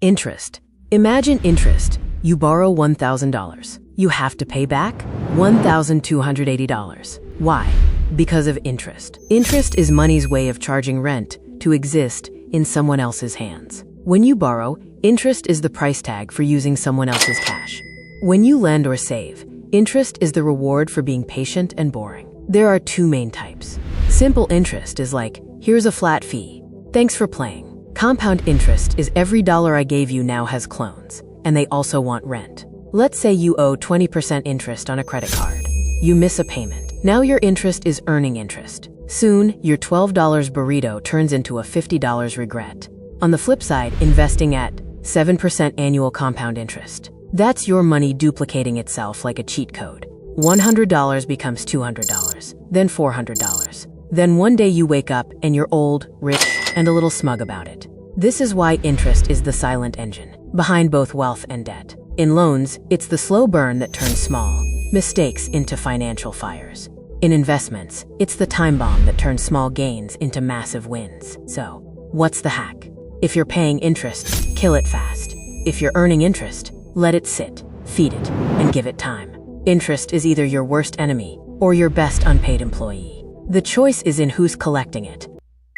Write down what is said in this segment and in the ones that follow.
Interest. Imagine interest. You borrow $1,000. You have to pay back $1,280. Why? Because of interest. Interest is money's way of charging rent to exist in someone else's hands. When you borrow, interest is the price tag for using someone else's cash. When you lend or save, interest is the reward for being patient and boring. There are two main types. Simple interest is like, here's a flat fee. Thanks for playing. Compound interest is every dollar I gave you now has clones, and they also want rent. Let's say you owe 20% interest on a credit card. You miss a payment. Now your interest is earning interest. Soon, your $12 burrito turns into a $50 regret. On the flip side, investing at 7% annual compound interest. That's your money duplicating itself like a cheat code. $100 becomes $200, then $400. Then one day you wake up and you're old, rich, and a little smug about it. This is why interest is the silent engine behind both wealth and debt. In loans, it's the slow burn that turns small mistakes into financial fires. In investments, it's the time bomb that turns small gains into massive wins. So, what's the hack? If you're paying interest, kill it fast. If you're earning interest, let it sit, feed it, and give it time. Interest is either your worst enemy or your best unpaid employee. The choice is in who's collecting it.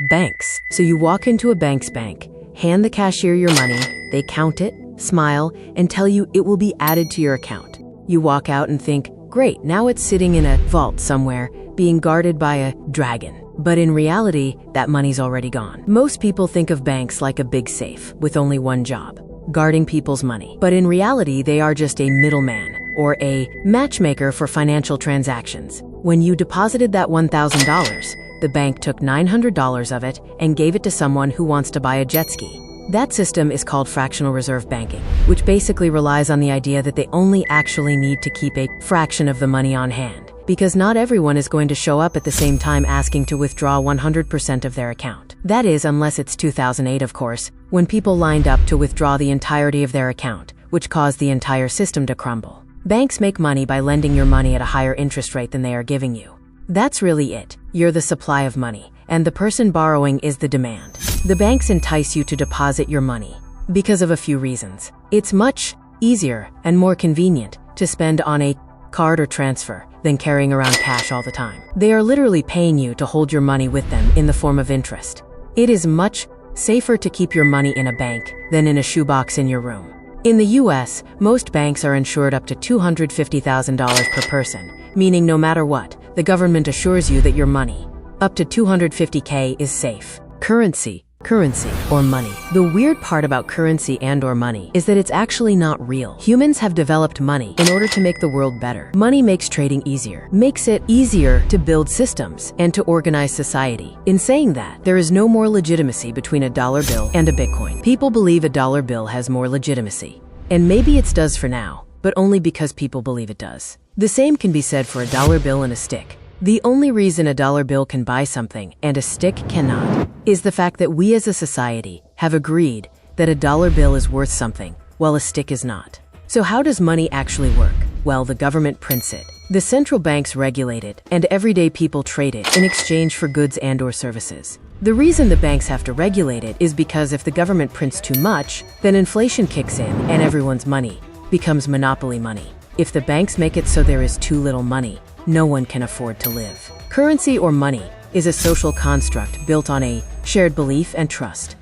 Banks. So you walk into a bank's bank, hand the cashier your money, they count it, smile, and tell you it will be added to your account. You walk out and think, great, now it's sitting in a vault somewhere, being guarded by a dragon. But in reality, that money's already gone. Most people think of banks like a big safe with only one job, guarding people's money. But in reality, they are just a middleman or a matchmaker for financial transactions. When you deposited that $1,000, the bank took $900 of it and gave it to someone who wants to buy a jet ski. That system is called fractional reserve banking, which basically relies on the idea that they only actually need to keep a fraction of the money on hand, because not everyone is going to show up at the same time asking to withdraw 100% of their account. That is, unless it's 2008, of course, when people lined up to withdraw the entirety of their account, which caused the entire system to crumble. Banks make money by lending your money at a higher interest rate than they are giving you. That's really it. You're the supply of money, and the person borrowing is the demand. The banks entice you to deposit your money because of a few reasons. It's much easier and more convenient to spend on a card or transfer than carrying around cash all the time. They are literally paying you to hold your money with them in the form of interest. It is much safer to keep your money in a bank than in a shoebox in your room. In the US, most banks are insured up to $250,000 per person, meaning no matter what, the government assures you that your money, up to $250K, is safe. Currency, or money. The weird part about currency and/or money is that it's actually not real. Humans have developed money in order to make the world better. Money makes trading easier, makes it easier to build systems and to organize society. In saying that, there is no more legitimacy between a dollar bill and a Bitcoin. People believe a dollar bill has more legitimacy. And maybe it does for now, but only because people believe it does. The same can be said for a dollar bill and a stick. The only reason a dollar bill can buy something and a stick cannot is the fact that we as a society have agreed that a dollar bill is worth something, while a stick is not. So how does money actually work? Well, the government prints it. The central banks regulate it, and everyday people trade it in exchange for goods and/or services. The reason the banks have to regulate it is because if the government prints too much, then inflation kicks in and everyone's money becomes monopoly money. If the banks make it so there is too little money, no one can afford to live. Currency or money is a social construct built on a shared belief and trust.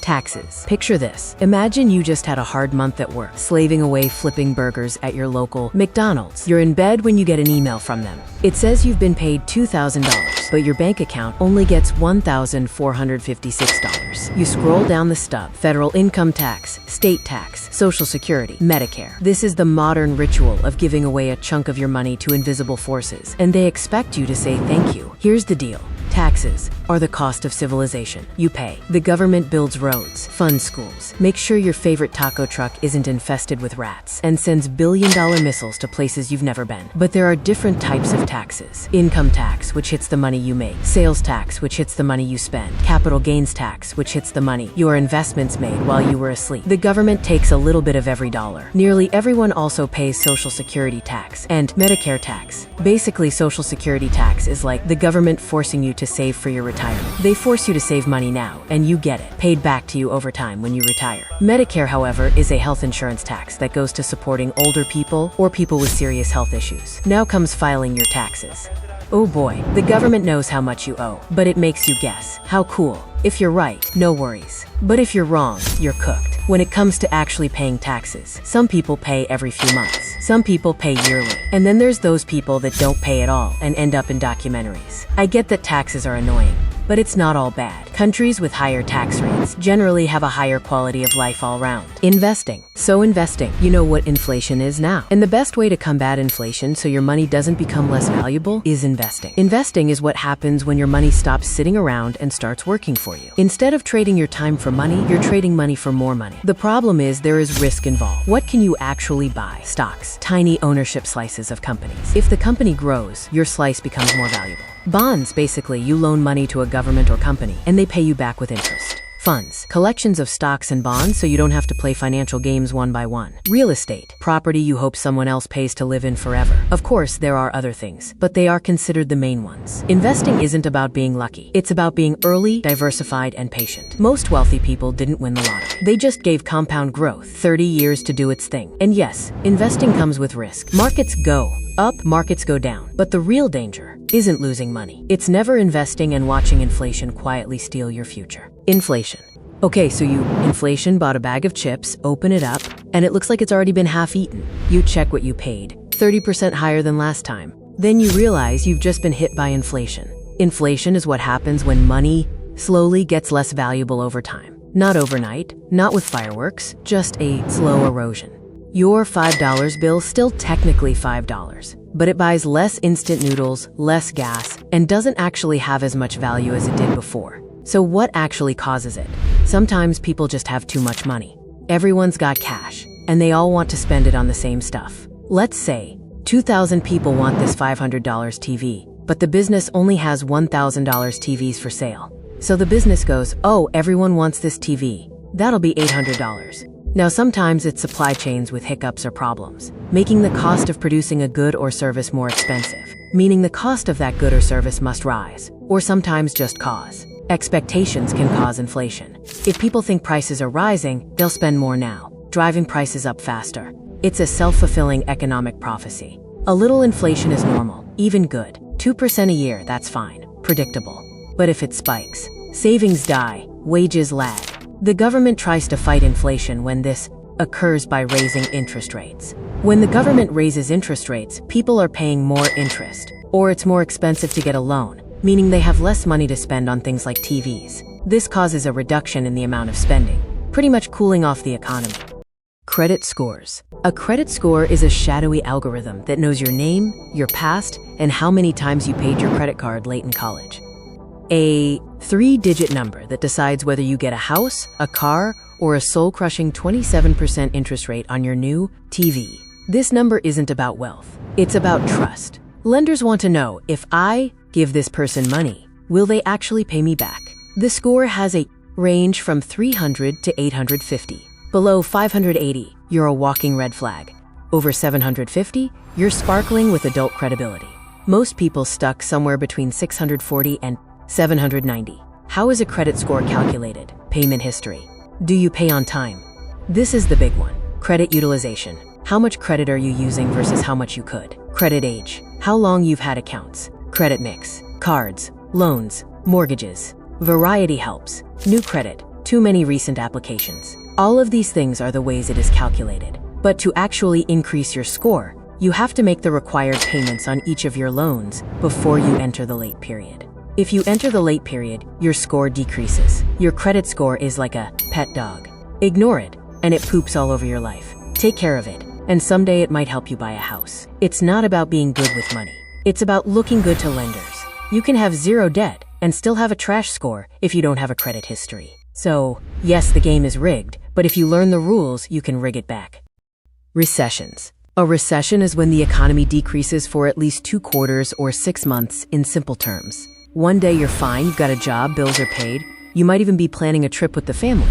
Taxes. Picture this. Imagine you just had a hard month at work, slaving away flipping burgers at your local McDonald's. You're in bed when you get an email from them. It says you've been paid $2,000, but your bank account only gets $1,456. You scroll down the stub. Federal income tax, state tax, Social Security, Medicare. This is the modern ritual of giving away a chunk of your money to invisible forces, and they expect you to say thank you. Here's the deal. Taxes are the cost of civilization. You pay. The government builds roads, funds schools, makes sure your favorite taco truck isn't infested with rats, and sends billion-dollar missiles to places you've never been. But there are different types of taxes. Income tax, which hits the money you make. Sales tax, which hits the money you spend. Capital gains tax, which hits the money your investments made while you were asleep. The government takes a little bit of every dollar. Nearly everyone also pays Social Security tax and Medicare tax. Basically, Social Security tax is like the government forcing you to save save for your retirement. They force you to save money now, and you get it, paid back to you over time when you retire. Medicare, however, is a health insurance tax that goes to supporting older people or people with serious health issues. Now comes filing your taxes. Oh boy, the government knows how much you owe, but it makes you guess. How cool. If you're right, no worries. But if you're wrong, you're cooked. When it comes to actually paying taxes, some people pay every few months. Some people pay yearly. And then there's those people that don't pay at all and end up in documentaries. I get that taxes are annoying, but it's not all bad. Countries with higher tax rates generally have a higher quality of life all round. Investing. So investing, you know what inflation is now. And the best way to combat inflation so your money doesn't become less valuable is investing. Investing is what happens when your money stops sitting around and starts working for you. Instead of trading your time for money, you're trading money for more money. The problem is there is risk involved. What can you actually buy? Stocks, tiny ownership slices of companies. If the company grows, your slice becomes more valuable. Bonds, basically, you loan money to a government or company, and they pay you back with interest. Funds, collections of stocks and bonds so you don't have to play financial games one by one. Real estate, property you hope someone else pays to live in forever. Of course, there are other things, but they are considered the main ones. Investing isn't about being lucky. It's about being early, diversified, and patient. Most wealthy people didn't win the lottery. They just gave compound growth 30 years to do its thing. And yes, investing comes with risk. Markets go up, markets go down. But the real danger isn't losing money. It's never investing and watching inflation quietly steal your future. Inflation. Okay, so inflation bought a bag of chips, open it up, and it looks like it's already been half eaten. You check what you paid, 30% higher than last time. Then you realize you've just been hit by inflation. Inflation is what happens when money slowly gets less valuable over time. Not overnight, not with fireworks, just a slow erosion. Your $5 bill still technically $5, but it buys less instant noodles, less gas, and doesn't actually have as much value as it did before. So what actually causes it? Sometimes people just have too much money. Everyone's got cash, and they all want to spend it on the same stuff. Let's say 2,000 people want this $500 TV, but the business only has $1,000 TVs for sale. So the business goes, oh, everyone wants this TV. That'll be $800. Now sometimes it's supply chains with hiccups or problems, making the cost of producing a good or service more expensive, meaning the cost of that good or service must rise, or sometimes just cause. Expectations can cause inflation. If people think prices are rising, they'll spend more now, driving prices up faster. It's a self-fulfilling economic prophecy. A little inflation is normal, even good. 2% a year, that's fine, predictable. But if it spikes, savings die, wages lag. The government tries to fight inflation when this occurs by raising interest rates. When the government raises interest rates, people are paying more interest, or it's more expensive to get a loan, meaning they have less money to spend on things like TVs. This causes a reduction in the amount of spending, pretty much cooling off the economy. Credit scores. A credit score is a shadowy algorithm that knows your name, your past, and how many times you paid your credit card late in college. A 3-digit number that decides whether you get a house, a car, or a soul-crushing 27% interest rate on your new TV. This number isn't about wealth. It's about trust. Lenders want to know, if I give this person money, will they actually pay me back? The score has a range from 300 to 850. Below 580, you're a walking red flag. Over 750, you're sparkling with adult credibility. Most people stuck somewhere between 640 and 790. How is a credit score calculated? Payment history. Do you pay on time? This is the big one. Credit utilization. How much credit are you using versus how much you could? Credit age. How long you've had accounts. Credit mix. Cards, loans, mortgages. Variety helps. New credit. Too many recent applications. All of these things are the ways it is calculated. But to actually increase your score, you have to make the required payments on each of your loans before you enter the late period. If you enter the late period, your score decreases. Your credit score is like a pet dog. Ignore it, and it poops all over your life. Take care of it, and someday it might help you buy a house. It's not about being good with money. It's about looking good to lenders. You can have zero debt and still have a trash score if you don't have a credit history. So, yes, the game is rigged, but if you learn the rules, you can rig it back. Recessions. A recession is when the economy decreases for at least 2 quarters or 6 months in simple terms. One day you're fine, you've got a job, bills are paid, you might even be planning a trip with the family.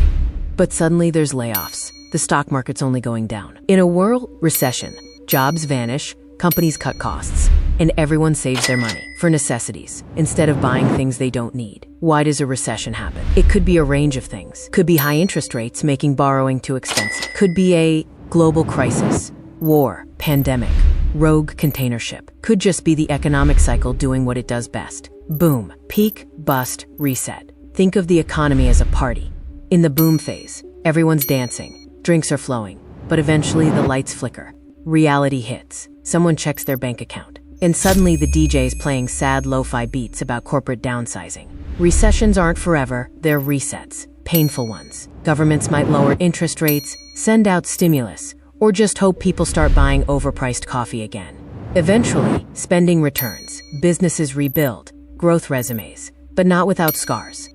But suddenly there's layoffs. The stock market's only going down. In a world recession, jobs vanish, companies cut costs, and everyone saves their money. for necessities instead of buying things they don't need. Why does a recession happen? It could be a range of things. Could be high interest rates making borrowing too expensive. Could be a global crisis, war, pandemic, rogue container ship. Could just be the economic cycle doing what it does best. Boom, peak, bust, reset. Think of the economy as a party. In the boom phase, everyone's dancing, drinks are flowing, but eventually the lights flicker. Reality hits. Someone checks their bank account, and suddenly the DJ is playing sad lo-fi beats about corporate downsizing. Recessions aren't forever, they're resets, painful ones. Governments might lower interest rates, send out stimulus, or just hope people start buying overpriced coffee again. Eventually, spending returns, businesses rebuild, growth resumes, but not without scars.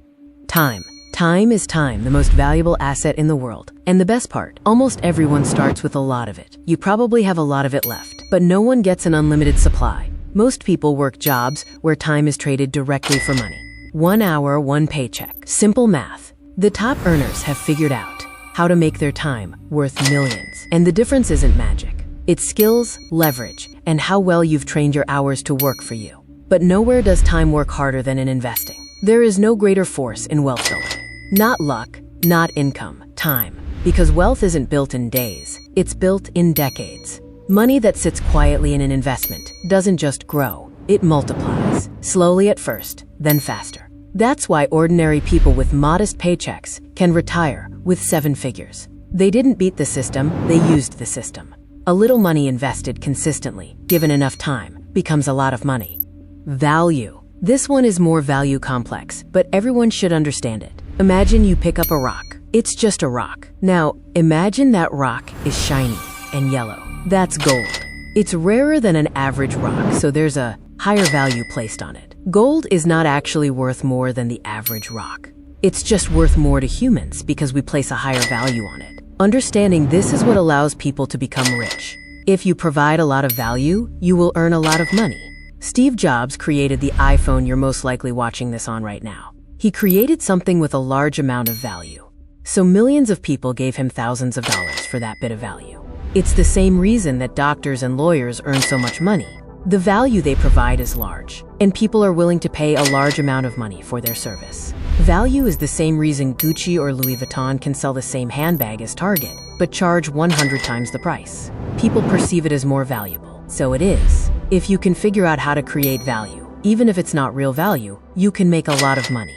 Time. Time is time, the most valuable asset in the world. And the best part, almost everyone starts with a lot of it. You probably have a lot of it left, but no one gets an unlimited supply. Most people work jobs where time is traded directly for money. 1 hour, 1 paycheck. Simple math. The top earners have figured out how to make their time worth millions. And the difference isn't magic. It's skills, leverage, and how well you've trained your hours to work for you. But nowhere does time work harder than in investing. There is no greater force in wealth building. Not luck, not income, time. Because wealth isn't built in days, it's built in decades. Money that sits quietly in an investment doesn't just grow, it multiplies. Slowly at first, then faster. That's why ordinary people with modest paychecks can retire with 7 figures. They didn't beat the system, they used the system. A little money invested consistently, given enough time, becomes a lot of money. Value. This one is more value complex, but everyone should understand it. Imagine you pick up a rock. It's just a rock. Now, imagine that rock is shiny and yellow. That's gold. It's rarer than an average rock, so there's a higher value placed on it. Gold is not actually worth more than the average rock. It's just worth more to humans because we place a higher value on it. Understanding this is what allows people to become rich. If you provide a lot of value, you will earn a lot of money. Steve Jobs created the iPhone you're most likely watching this on right now. He created something with a large amount of value. So millions of people gave him thousands of dollars for that bit of value. It's the same reason that doctors and lawyers earn so much money. The value they provide is large, and people are willing to pay a large amount of money for their service. Value is the same reason Gucci or Louis Vuitton can sell the same handbag as Target, but charge 100 times the price. People perceive it as more valuable. So it is. If you can figure out how to create value, even if it's not real value, you can make a lot of money.